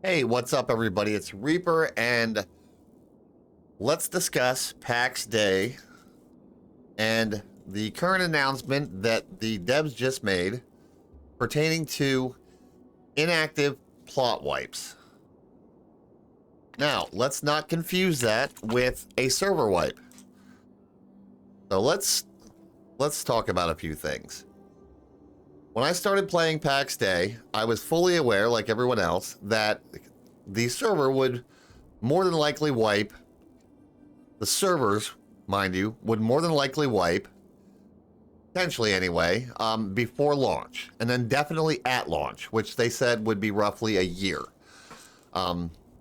Hey, what's up, everybody? It's Reaper, and let's discuss Pax Day and the current announcement that the devs just made pertaining to inactive plot wipes. Now, let's not confuse that with a server wipe. So let's talk about a few things. When I started playing Pax Day, I was fully aware, like everyone else, that the server would more than likely wipe. The servers, mind you, would more than likely wipe, potentially anyway, before launch, and then definitely at launch, which they said would be roughly a year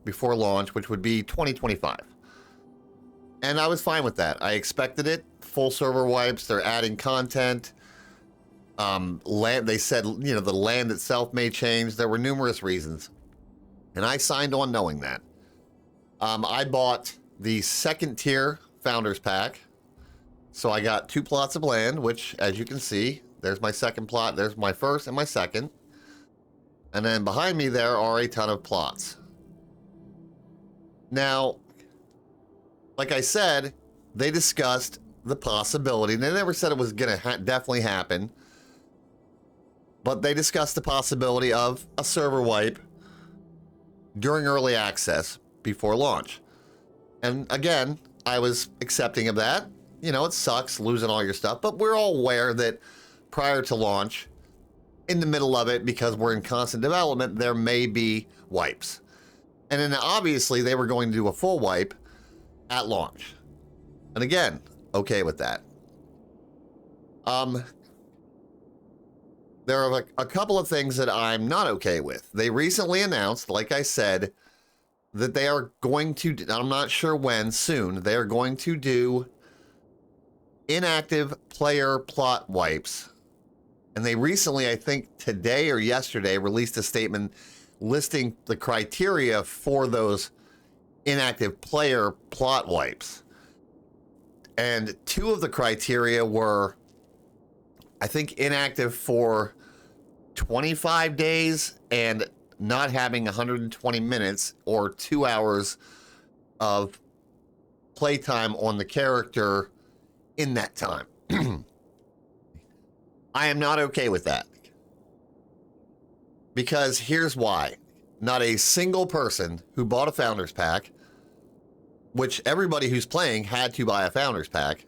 before launch, which would be 2025. And I was fine with that. I expected it. Full server wipes. They're adding content. They said, the land itself may change. There were numerous reasons, and I signed on knowing that. I bought the second tier Founders Pack. So I got 2 plots of land, which, as you can see, there's my second plot, there's my first and my second. And then behind me there are a ton of plots. Now, like I said, they discussed the possibility, and they never said it was going to definitely happen, but they discussed the possibility of a server wipe during early access before launch. And again, I was accepting of that. You know, it sucks losing all your stuff, but we're all aware that prior to launch, in the middle of it, because we're in constant development, there may be wipes. And then obviously they were going to do a full wipe at launch. And again, okay with that. There are a couple of things that I'm not okay with. They recently announced, like I said, that they are going to, I'm not sure when, soon, they are going to do inactive player plot wipes. And they recently, I think today or yesterday, released a statement listing the criteria for those inactive player plot wipes. And 2 of the criteria were, I think, inactive for 25 days and not having 120 minutes or 2 hours of playtime on the character in that time. I am not okay with that. Because here's why. Not a single person who bought a Founders Pack, which everybody who's playing had to buy a Founders Pack,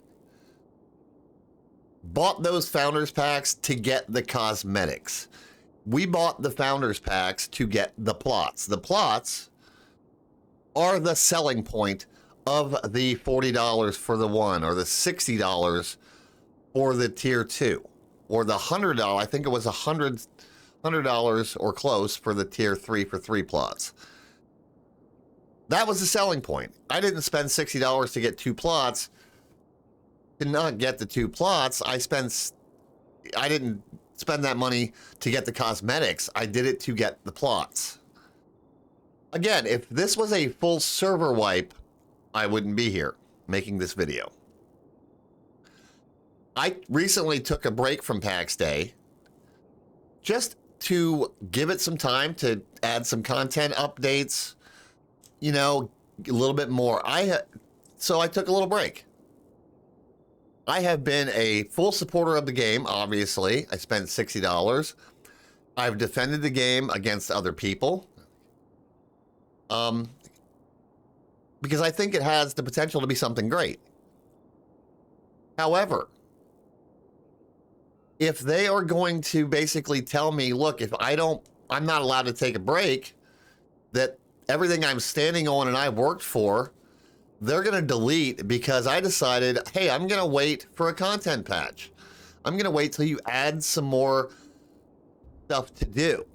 bought those Founders Packs to get the cosmetics. We bought the Founders Packs to get the plots. The plots are the selling point of the $40 for the 1, or the $60 for the tier 2, or the $100, I think it was $100 or close for the tier 3 for 3 plots. That was the selling point. I didn't spend $60 to get 2 plots. To not get the 2 plots, I didn't spend that money to get the cosmetics. I did it to get the plots. Again, if this was a full server wipe, I wouldn't be here making this video. I recently took a break from Pax Day just to give it some time to add some content updates, you know, a little bit more. So I took a little break. I have been a full supporter of the game, obviously. I spent $60. I've defended the game against other people. Because I think it has the potential to be something great. However, if they are going to basically tell me, look, if I'm not allowed to take a break, that everything I'm standing on and I've worked for, they're going to delete because I decided, hey, I'm going to wait for a content patch. I'm going to wait till you add some more stuff to do.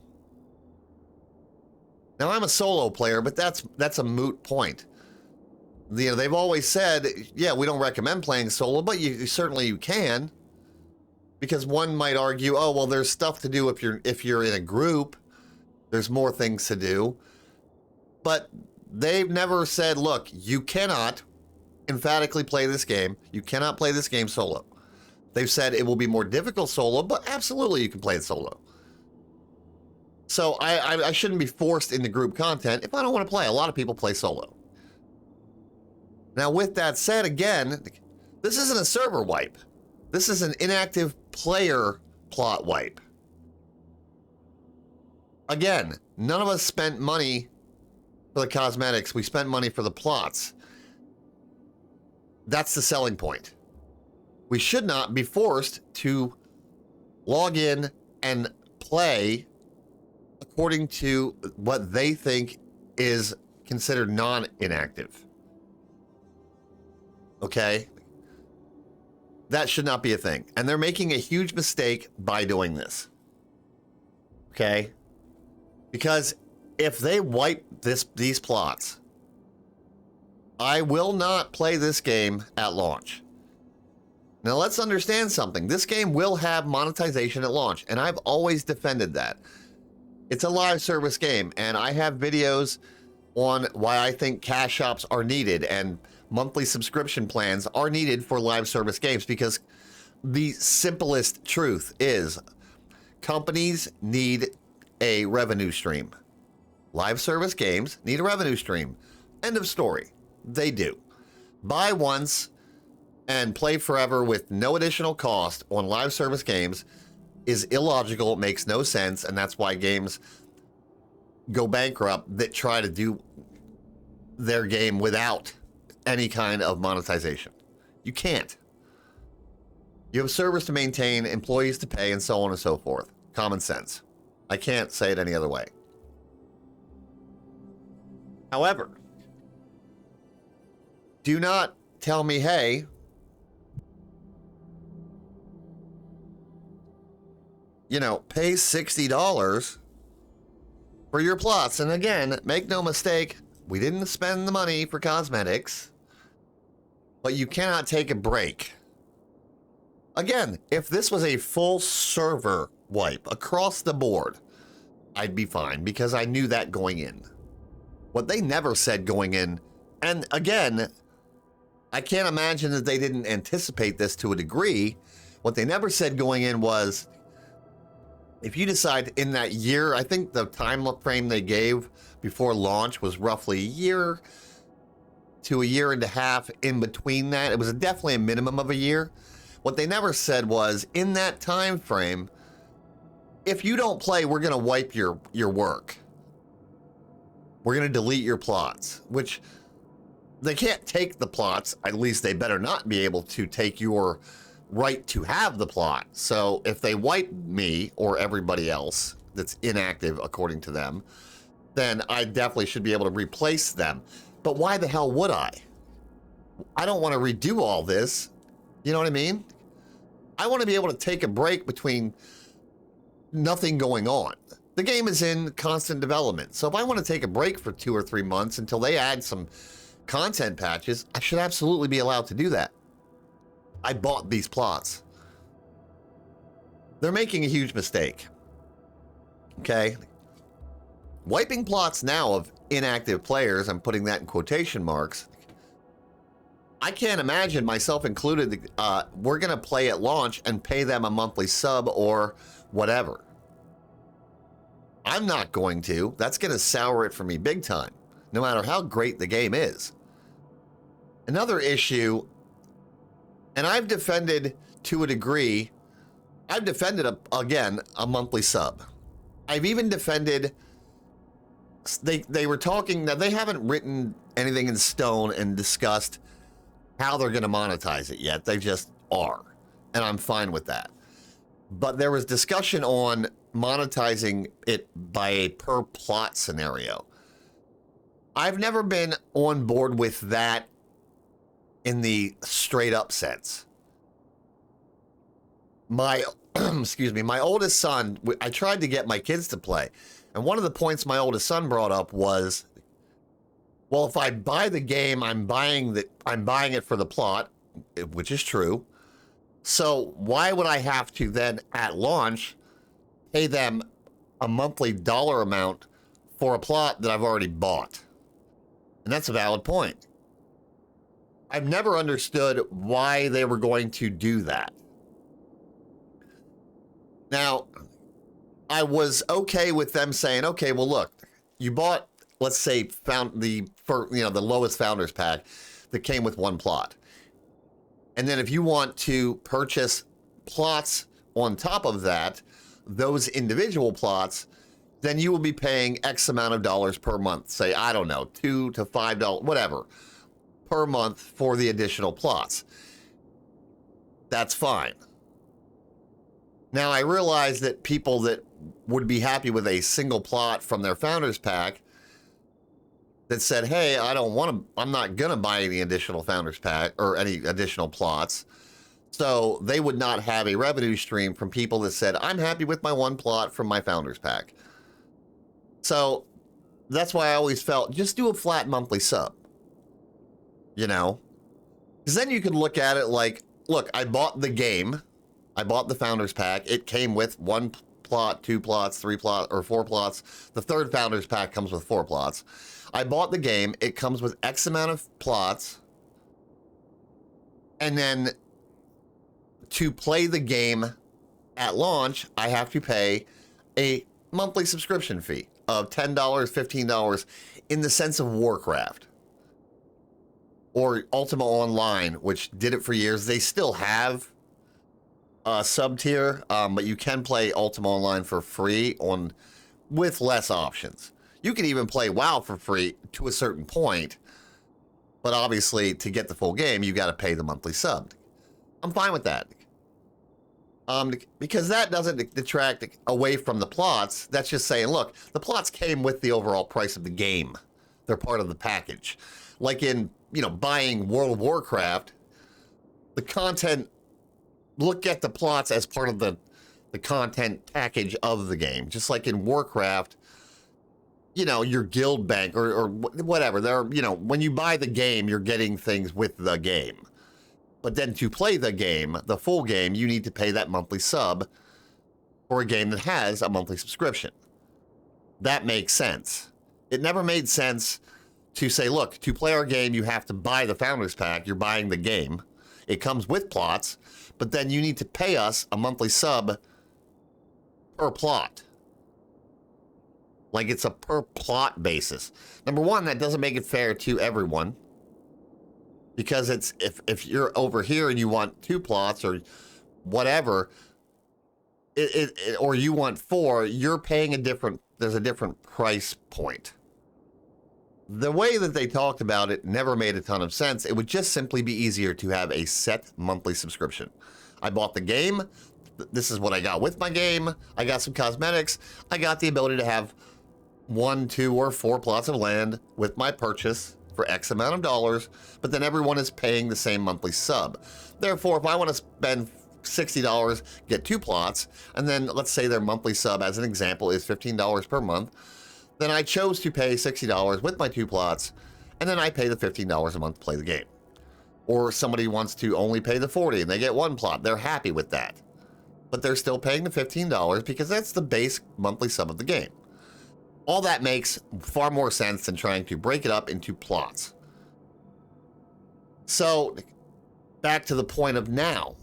Now, I'm a solo player, but that's a moot point. You know, they've always said, yeah, we don't recommend playing solo, but certainly you can. Because one might argue, oh, well, there's stuff to do if you're in a group. There's more things to do. But they've never said, look, you cannot emphatically play this game. You cannot play this game solo. They've said it will be more difficult solo, but absolutely you can play it solo. So I shouldn't be forced into group content if I don't want to play. A lot of people play solo. Now, with that said, again, this isn't a server wipe. This is an inactive player plot wipe. Again, none of us spent money for the cosmetics. We spent money for the plots. That's the selling point. We should not be forced to log in and play according to what they think is considered non-inactive. Okay? That should not be a thing. And they're making a huge mistake by doing this. Okay? Because if they wipe these plots, I will not play this game at launch. Now let's understand something. This game will have monetization at launch, and I've always defended that. It's a live service game, and I have videos on why I think cash shops are needed and monthly subscription plans are needed for live service games, because the simplest truth is companies need a revenue stream. Live service games need a revenue stream. End of story. They do. Buy once and play forever with no additional cost on live service games is illogical. It makes no sense, and that's why games go bankrupt that try to do their game without any kind of monetization. You can't. You have servers to maintain, employees to pay, and so on and so forth. Common sense. I can't say it any other way. However, do not tell me, hey, you know, pay $60 for your plots. And again, make no mistake, we didn't spend the money for cosmetics, but you cannot take a break. Again, if this was a full server wipe across the board, I'd be fine because I knew that going in. What they never said going in, and again, I can't imagine that they didn't anticipate this to a degree. What they never said going in was, if you decide in that year, I think the time frame they gave before launch was roughly a year to a year and a half in between that. It was definitely a minimum of a year. What they never said was, in that time frame, if you don't play, we're going to wipe your work. We're going to delete your plots, which they can't take the plots. At least they better not be able to take your right to have the plot. So if they wipe me or everybody else that's inactive according to them, then I definitely should be able to replace them. But why the hell would I? I don't want to redo all this. You know what I mean? I want to be able to take a break between nothing going on. The game is in constant development. So if I want to take a break for 2 or 3 months until they add some content patches, I should absolutely be allowed to do that. I bought these plots. They're making a huge mistake. Okay? Wiping plots now of inactive players, I'm putting that in quotation marks. I can't imagine, myself included, we're going to play at launch and pay them a monthly sub or whatever. I'm not going to. That's going to sour it for me big time, no matter how great the game is. Another issue, and I've defended to a degree, I've defended, again, a monthly sub. I've even defended, they were talking, now they haven't written anything in stone and discussed how they're going to monetize it yet. They just are, and I'm fine with that. But there was discussion on monetizing it by a per plot scenario. I've never been on board with that in the straight up sense. My, excuse me, my oldest son, I tried to get my kids to play. And one of the points my oldest son brought up was, well, if I buy the game, I'm buying it for the plot, which is true. So why would I have to then at launch pay them a monthly dollar amount for a plot that I've already bought? And that's a valid point. I've never understood why they were going to do that. Now, I was okay with them saying, okay, well, look, you bought, let's say, the lowest founders pack that came with one plot. And then if you want to purchase plots on top of that, those individual plots, then you will be paying X amount of dollars per month. Say, I don't know, $2 to $5, whatever, per month for the additional plots. That's fine. Now, I realize that people that would be happy with a single plot from their founders pack that said, hey, I'm not gonna buy any additional founders pack or any additional plots. So they would not have a revenue stream from people that said, I'm happy with my one plot from my founders pack. So that's why I always felt, just do a flat monthly sub, you know? Because then you can look at it like, look, I bought the game, I bought the founders pack, it came with one plot, two plots, three plots, or four plots. The third founders pack comes with 4 plots. I bought the game, it comes with X amount of plots, and then to play the game at launch, I have to pay a monthly subscription fee of $10, $15 in the sense of Warcraft. Or Ultima Online, which did it for years. They still have a sub-tier, but you can play Ultima Online for free with less options. You can even play WoW for free to a certain point, but obviously to get the full game, you got to pay the monthly sub. I'm fine with that. Because that doesn't detract away from the plots. That's just saying, look, the plots came with the overall price of the game. They're part of the package. Like in, buying World of Warcraft, the content, look at the plots as part of the content package of the game. Just like in Warcraft, your guild bank or whatever. When you buy the game, you're getting things with the game. But then to play the game, the full game, you need to pay that monthly sub for a game that has a monthly subscription. That makes sense. It never made sense to say, look, to play our game, you have to buy the Founders Pack. You're buying the game. It comes with plots, but then you need to pay us a monthly sub per plot. Like it's a per plot basis. Number one, that doesn't make it fair to everyone. Because it's if you're over here and you want 2 plots or whatever, or you want 4, you're paying there's a different price point. The way that they talked about it never made a ton of sense. It would just simply be easier to have a set monthly subscription. I bought the game. This is what I got with my game. I got some cosmetics. I got the ability to have 1, 2, or 4 plots of land with my purchase for X amount of dollars, but then everyone is paying the same monthly sub. Therefore, if I want to spend $60, get 2 plots, and then let's say their monthly sub, as an example, is $15 per month, then I chose to pay $60 with my 2 plots, and then I pay the $15 a month to play the game. Or somebody wants to only pay the $40 and they get 1 plot. They're happy with that. But they're still paying the $15 because that's the base monthly sub of the game. All that makes far more sense than trying to break it up into plots. So, back to the point of now.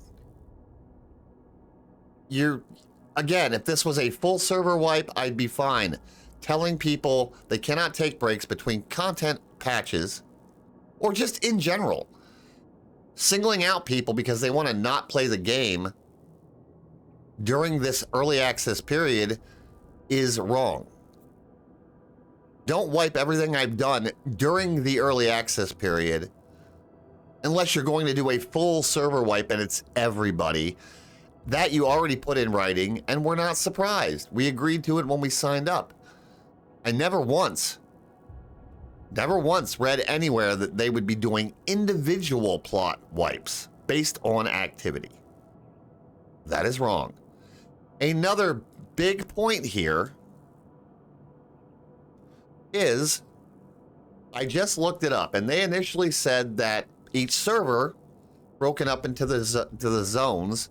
Again, if this was a full server wipe, I'd be fine. Telling people they cannot take breaks between content patches, or just in general. Singling out people because they want to not play the game during this early access period is wrong. Don't wipe everything I've done during the early access period unless you're going to do a full server wipe and it's everybody. That you already put in writing, and we're not surprised. We agreed to it when we signed up. I never once read anywhere that they would be doing individual plot wipes based on activity. That is wrong. Another big point here is, I just looked it up, and they initially said that each server, broken up into the zones,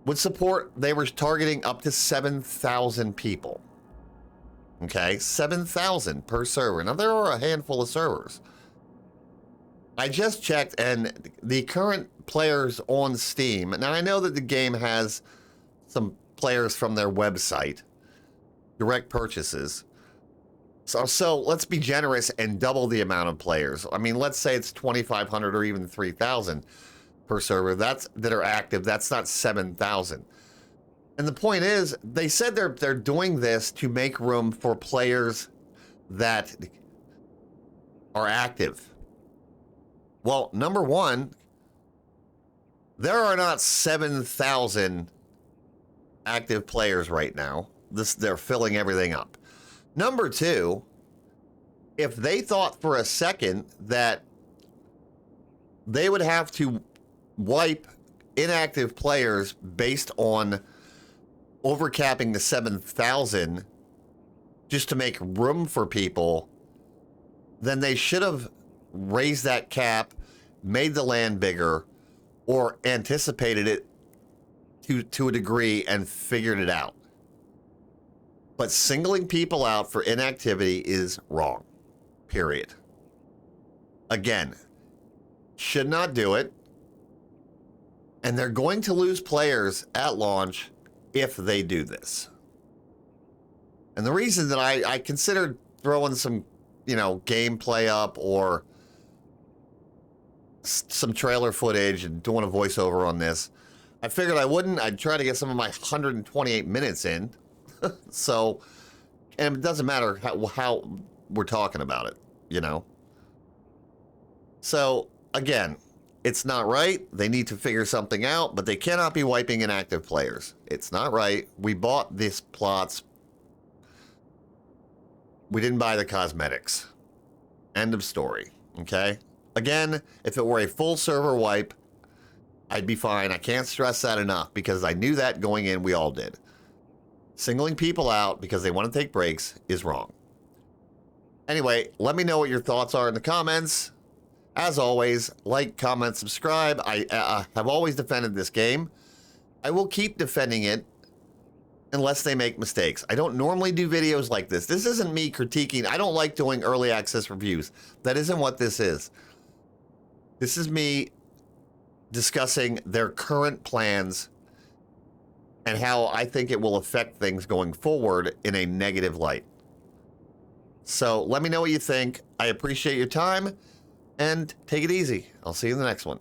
would support, they were targeting up to 7,000 people. Okay, 7,000 per server. Now, there are a handful of servers. I just checked, and the current players on Steam, now I know that the game has some players from their website, direct purchases. So let's be generous and double the amount of players. I mean, let's say it's 2,500 or even 3,000 per server that are active. That's not 7,000. And the point is, they said they're doing this to make room for players that are active. Well, number one, there are not 7,000 active players right now. They're filling everything up. Number two, if they thought for a second that they would have to wipe inactive players based on overcapping the 7,000 just to make room for people, then they should have raised that cap, made the land bigger, or anticipated it to a degree and figured it out. But singling people out for inactivity is wrong, period. Again, should not do it. And they're going to lose players at launch if they do this. And the reason that I considered throwing some, gameplay up or some trailer footage and doing a voiceover on this, I figured I wouldn't. I'd try to get some of my 128 minutes in. So, and it doesn't matter how we're talking about it, So, again, it's not right. They need to figure something out, but they cannot be wiping inactive players. It's not right. We bought these plots. We didn't buy the cosmetics. End of story, okay? Again, if it were a full server wipe, I'd be fine. I can't stress that enough because I knew that going in, we all did. Singling people out because they want to take breaks is wrong. Anyway, let me know what your thoughts are in the comments. As always, like, comment, subscribe. I have always defended this game. I will keep defending it unless they make mistakes. I don't normally do videos like this. This isn't me critiquing. I don't like doing early access reviews. That isn't what this is. This is me discussing their current plans and how I think it will affect things going forward in a negative light. So let me know what you think. I appreciate your time, and take it easy. I'll see you in the next one.